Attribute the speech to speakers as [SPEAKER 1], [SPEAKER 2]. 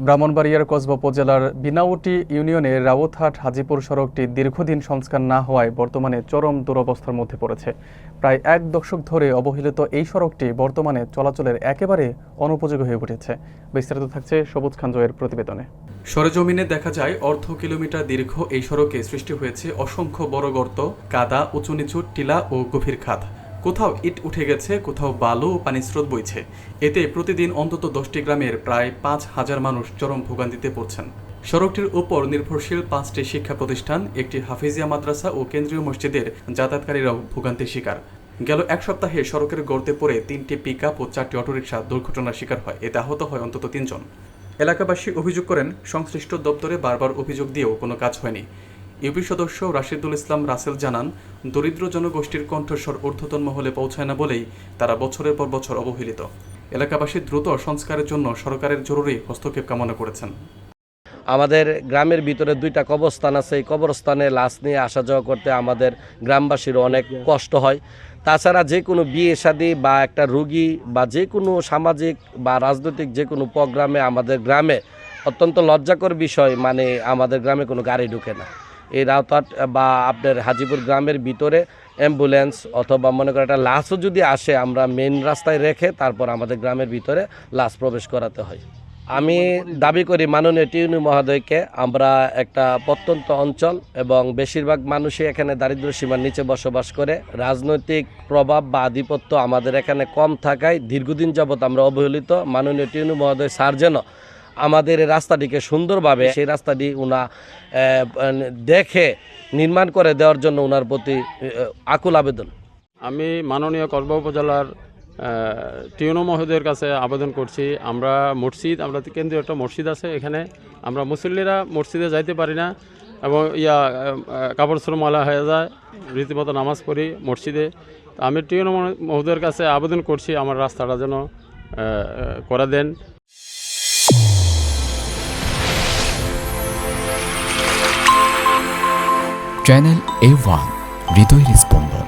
[SPEAKER 1] ব্রাহ্মণবাড়িয়ার কসবা উপজেলার বিনাউটি ইউনিয়নের রাউতহাট হাজীপুর সড়কটি দীর্ঘদিন সংস্কার না হওয়ায় বর্তমানে চরম দুরবস্থার মধ্যে পড়েছে। প্রায় এক দশক ধরে অবহেলিত এই সড়কটি বর্তমানে চলাচলের একেবারে অনুপযোগী হয়ে উঠেছে। বিস্তারিত থাকছে সবুজ খান জয়ের প্রতিবেদনে। সরেজমিনে দেখা যায় অর্ধ কিলোমিটার দীর্ঘ এই সড়কে সৃষ্টি হয়েছে অসংখ্য বড় গর্ত, কাদা, উঁচু নিচু টিলা ও গভীর খাদ। কোথাও ইট উঠে গেছে, কোথাও বালু ও পানির স্রোত বইছে। এতে প্রতিদিন অন্তত 10টি গ্রামের প্রায় 5,000 মানুষ চরম ভোগান্তিতে পড়ছেন। সড়কটির উপর নির্ভরশীল 5টি শিক্ষা প্রতিষ্ঠান, একটি হাফিজিয়া মাদ্রাসা ও কেন্দ্রীয় মসজিদের যাতায়াতকারীরাও ভোগান্তির শিকার। গেল এক সপ্তাহে সড়কের গর্তে পড়ে 3টি পিকআপ ও 4টি অটোরিকশা দুর্ঘটনার শিকার হয়। এতে আহত হয় অন্তত 3 জন। এলাকাবাসী অভিযোগ করেন, সংশ্লিষ্ট দপ্তরে বারবার অভিযোগ দিয়েও কোনো কাজ হয়নি। ইউপি সদস্য রাশিদুল ইসলাম রাসেল জানান, দরিদ্র জনগোষ্ঠীর কণ্ঠস্বর ঊর্ধ্বতন মহলে পৌঁছায় না বলেই তারা বছরের পর বছর অবহেলিত। এলাকাবাসী দ্রুত সংস্কারের জন্য সরকারের জরুরি হস্তক্ষেপ কামনা করেছেন।
[SPEAKER 2] আমাদের গ্রামের ভিতরে 2টা কবরস্থান আছে। এই কবরস্থানে লাশ নিয়ে আসা যাওয়া করতে আমাদের গ্রামবাসীর অনেক কষ্ট হয়। তাছাড়া যে কোনো বিয়ে শাদী বা একটা রোগী বা যে কোনো সামাজিক বা রাজনৈতিক যে কোনো প্রোগ্রামে আমাদের গ্রামে অত্যন্ত লজ্জাকর বিষয়, মানে আমাদের গ্রামে কোনো গাড়ি ঢুকে না। এই রাউতহাট বা আপনার হাজীপুর গ্রামের ভিতরে অ্যাম্বুলেন্স অথবা মনে করেন একটা লাশও যদি আসে, আমরা মেন রাস্তায় রেখে তারপর আমাদের গ্রামের ভিতরে লাশ প্রবেশ করাতে হয়। আমি দাবি করি মাননীয় টিউনি মহোদয়কে, আমরা একটা প্রত্যন্ত অঞ্চল এবং বেশিরভাগ মানুষই এখানে দারিদ্র্য সীমার নিচে বসবাস করে। রাজনৈতিক প্রভাব বা আধিপত্য আমাদের এখানে কম থাকায় দীর্ঘদিন যাবৎ আমরা অবহেলিত। মাননীয় টিউনি মহোদয় স্যার যেন আমাদের এই রাস্তাটিকে সুন্দরভাবে সেই রাস্তাটি উনা দেখে নির্মাণ করে দেওয়ার জন্য ওনার প্রতি আকুল আবেদন।
[SPEAKER 3] আমি মাননীয় কসবা উপজেলার টিউনো মহোদয়ের কাছে আবেদন করছি। আমরা কেন্দ্রীয় একটা মসজিদ আছে, এখানে আমরা মুসল্লিরা মসজিদে যাইতে পারি না এবং কাপড় চোপড় ময়লা হয়ে যায়, রীতিমতো নামাজ পড়ি মসজিদে। আমি টিউনো মহোদয়ের কাছে আবেদন করছি আমার রাস্তাটা যেন করে দেন।
[SPEAKER 4] চ্যানেল A1 হৃদয়ের স্পন্দন।